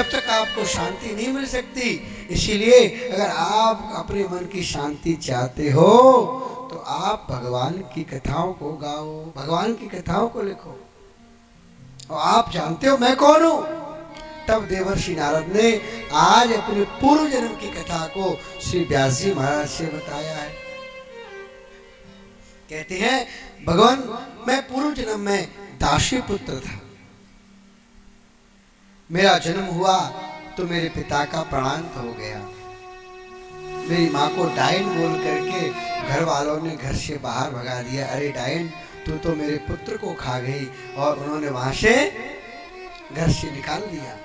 जब तक आपको शांति नहीं मिल सकती। इसीलिए अगर आप अपने मन की शांति चाहते हो तो आप भगवान की कथाओं को गाओ, भगवान की कथाओं को लिखो। और आप जानते हो मैं कौन हूं? तब देवर्षि नारद ने आज अपने पूर्व जन्म की कथा को श्री व्यास जी महाराज से बताया है। कहते हैं भगवान मैं पूर्व जन्म में दासी पुत्र था। मेरा जन्म हुआ तो मेरे पिता का प्राणांत हो गया। मेरी माँ को डायन बोल करके घर वालों ने घर से बाहर भगा दिया। अरे डायन, तू तो मेरे पुत्र को खा गई। और उन्होंने वहां से घर से निकाल दिया।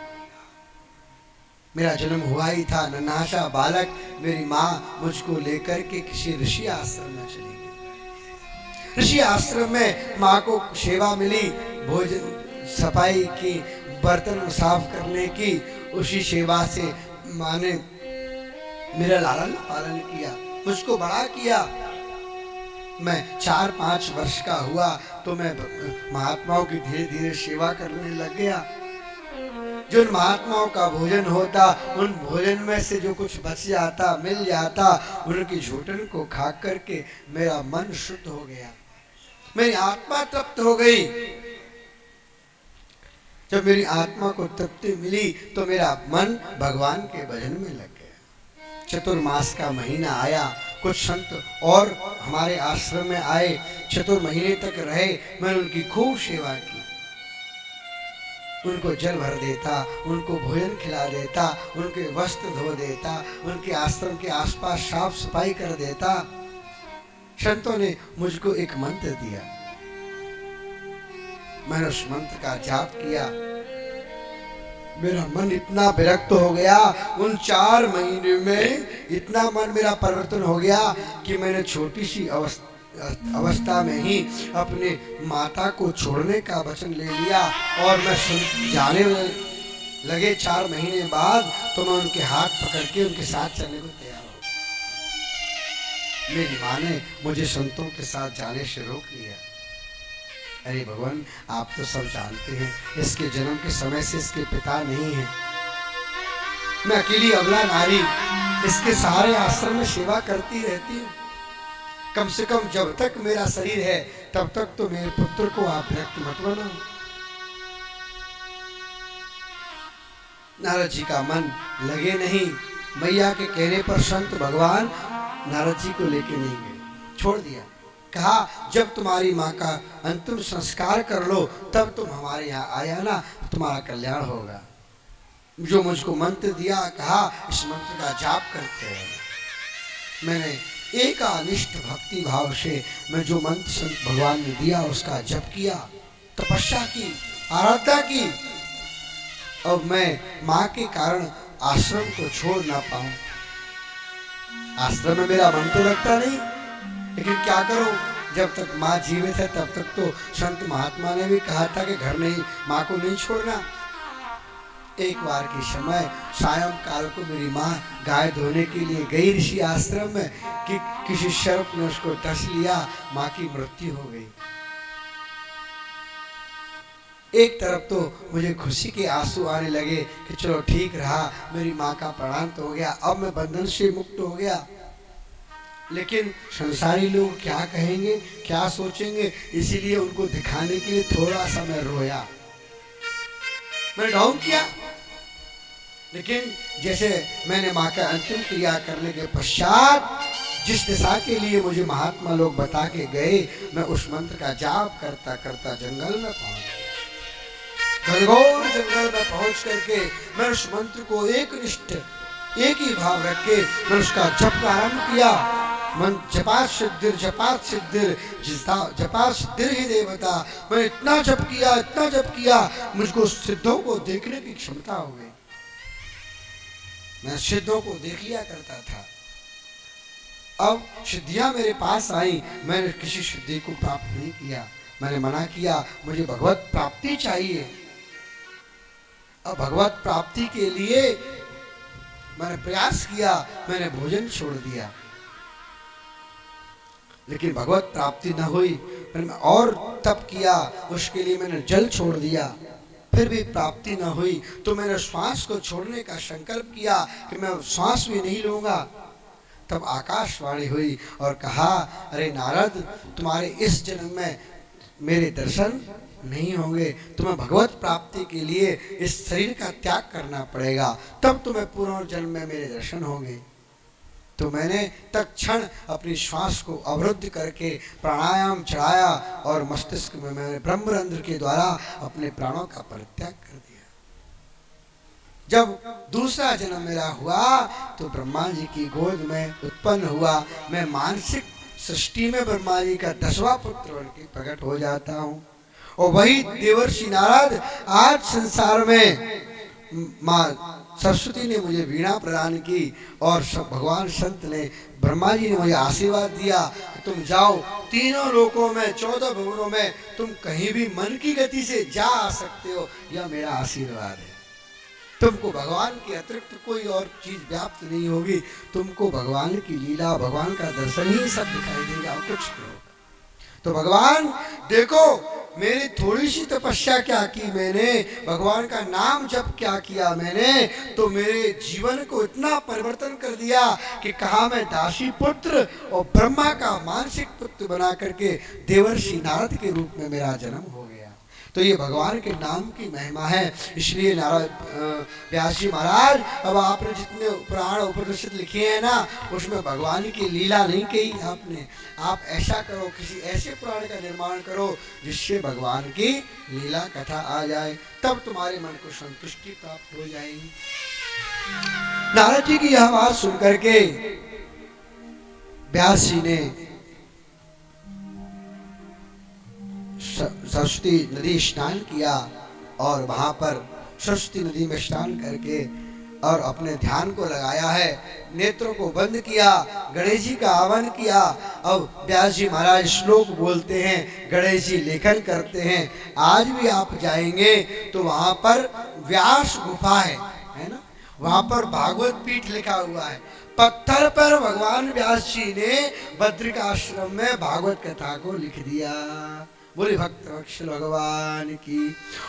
मेरा जन्म हुआ ही था, नन्हा बालक। मेरी माँ मुझको लेकर के किसी ऋषि आश्रम में चली गई। ऋषि आश्रम में माँ को सेवा मिली, भोजन सफाई की, बर्तन साफ करने की। उसी सेवा से माँ ने मेरा लालन पालन किया, मुझको बड़ा किया। मैं 4-5 वर्ष का हुआ तो मैं महात्माओं की धीरे धीरे सेवा करने लग गया। जो महात्माओं का भोजन होता, उन भोजन में से जो कुछ बच जाता, मिल जाता, उनकी झूठन को खा करके मेरा मन शुद्ध हो गया, मेरी आत्मा तृप्त हो गई। जब मेरी आत्मा को तृप्ति मिली तो मेरा मन भगवान के भजन में लग गया। चतुर्मास का महीना आया, कुछ संत और हमारे आश्रम में आए, चतुर्महीने तक रहे। मैंने उनकी खूब सेवा की, उनको जल भर देता, उनको भोजन खिला देता, उनके वस्त्र धो देता, उनके आश्रम के आसपास साफ सफाई कर देता। संतों ने मुझको एक मंत्र दिया, मैंने उस मंत्र का जाप किया। मेरा मन इतना विरक्त हो गया, उन 4 महीने में इतना मन मेरा परिवर्तन हो गया कि मैंने छोटी सी अवस्था में ही अपने माता को छोड़ने का वचन ले लिया। और मैं जाने लगे 4 महीने बाद तो मैं उनके हाथ पकड़ के उनके साथ चलने को तैयार हो। मेरी माँ ने मुझे संतों के साथ जाने से रोक लिया। अरे भगवान, आप तो सब जानते हैं, इसके जन्म के समय से इसके पिता नहीं है। मैं अकेली अबला नारी इसके सारे आश्रम में सेवा करती रहती हूँ। कम से कम जब तक मेरा शरीर है तब तक तो मेरे पुत्र को आप व्यक्त मत बनाओ। नारद जी का मन लगे नहीं। मैया के कहने पर संत भगवान नारद जी को लेके नहीं गए, छोड़ दिया। कहा जब तुम्हारी माँ का अंतिम संस्कार कर लो तब तुम हमारे यहाँ आया ना, तुम्हारा कल्याण होगा। जो मुझको मंत्र दिया, कहा इस मंत्र का जाप करते हैं। मैंने एकानिष्ठ भक्ति भाव से मैं जो मंत्र संत भगवान ने दिया उसका जप किया, तपस्या की, आराधना की। अब मैं माँ के कारण आश्रम को छोड़ ना पाऊं। आश्रम में मेरा मन तो लगता नहीं, लेकिन क्या करूं, जब तक माँ जीवित है तब तक तो संत महात्मा ने भी कहा था कि घर नहीं, माँ को नहीं छोड़ना। एक बार के समय सायंकाल को मेरी माँ गाय धोने के लिए गई ऋषि आश्रम में कि किसी सर्प ने उसको डस लिया, माँ की मृत्यु हो गई। एक तरफ तो मुझे खुशी के आंसू आने लगे कि चलो ठीक रहा, मेरी माँ का प्राणांत हो गया, अब मैं बंधन से मुक्त हो गया। लेकिन संसारी लोग क्या कहेंगे, क्या सोचेंगे, इसीलिए उनको दिखाने के लिए थोड़ा सा मैं रोया, मैंने ढोंग किया। लेकिन जैसे मैंने माँ का अंतिम क्रिया करने के पश्चात जिस दिशा के लिए मुझे महात्मा लोग बता के गए, मैं उस मंत्र का जाप करता करता जंगल में पहुंच गया। घनघोर जंगल में पहुंच करके मैं उस मंत्र को एकनिष्ठ, एक ही भाव रख के मैं उसका जप आरंभ किया। मन जपा सिद्धिर जपात सिद्धिर जपा सिद्धिर ही देवता। मैं इतना जप किया, मुझको सिद्धों को देखने की क्षमता हो गई। मैं सिद्धों को देख लिया करता था। अब सिद्धियां मेरे पास आई, मैंने किसी सिद्धि को प्राप्त नहीं किया। मैंने मना किया, मुझे भगवत प्राप्ति चाहिए। अब भगवत प्राप्ति के लिए मैंने प्रयास किया, मैंने भोजन छोड़ दिया, लेकिन भगवत प्राप्ति न हुई। मैंने और तप किया, उसके लिए मैंने जल छोड़ दिया, फिर भी प्राप्ति न हुई तो मैंने श्वास को छोड़ने का संकल्प किया कि मैं श्वास भी नहीं लूंगा। तब आकाशवाणी हुई और कहा, अरे नारद, तुम्हारे इस जन्म में मेरे दर्शन नहीं होंगे, तुम्हें भगवत प्राप्ति के लिए इस शरीर का त्याग करना पड़ेगा, तब तुम्हें पुनर्जन्म में मेरे दर्शन होंगे। तो मैंने तत्क्षण अपनी श्वास को अवरुद्ध करके प्राणायाम चढ़ाया और मस्तिष्क में मैंने ब्रह्मरंध्र के द्वारा अपने प्राणों का परित्याग कर दिया। जब दूसरा जन्म मेरा हुआ तो ब्रह्मा जी की गोद में उत्पन्न हुआ। मैं मानसिक सृष्टि में ब्रह्मा जी का 10वां पुत्र बनकर प्रकट हो जाता हूँ। और वही देवर्षि नारद आज संसार में माँ सरस्वती ने मुझे वीणा प्रदान की और भगवान संत ने, ब्रह्मा जी ने मुझे आशीर्वाद दिया कि तुम जाओ तीनों लोकों में, 14 भुवनों में तुम कहीं भी मन की गति से जा आ सकते हो, यह मेरा आशीर्वाद है। तुमको भगवान के अतिरिक्त कोई और चीज व्याप्त नहीं होगी, तुमको भगवान की लीला, भगवान का दर्शन ही सब दिखाई देगा और कुछ नहीं होगा। तो भगवान देखो, मेरी थोड़ी सी तपस्या क्या की मैंने, भगवान का नाम जप क्या किया मैंने, तो मेरे जीवन को इतना परिवर्तन कर दिया कि कहा मैं दासी पुत्र और ब्रह्मा का मानसिक पुत्र बना करके देवर्षि नारद के रूप में मेरा जन्म हो गया। तो ये भगवान के नाम की महिमा है। इसलिए नारद व्यास जी महाराज, अब आपने जितने पुराण उपनिषद लिखे हैं ना, उसमें भगवान की लीला नहीं कही आपने। आप ऐसा करो, किसी ऐसे पुराण का निर्माण करो जिससे भगवान की लीला कथा आ जाए, तब तुम्हारे मन को संतुष्टि प्राप्त हो जाएगी। नारद जी की यह बात सुनकर के व्यास जी ने सरस्वती नदी स्नान किया और वहां पर सरस्वती नदी में स्नान करके और अपने ध्यान को लगाया है, नेत्रों को बंद किया, गणेश जी का आह्वान किया। अब व्यास जी महाराज श्लोक बोलते हैं, गणेश जी लेखन करते हैं। आज भी आप जाएंगे तो वहां पर व्यास गुफा है ना, वहां पर भागवत पीठ लिखा हुआ है। पत्थर पर भगवान व्यास जी ने बद्रिकाश्रम में भागवत कथा को लिख दिया। बोले भक्त वत्सल भगवान की।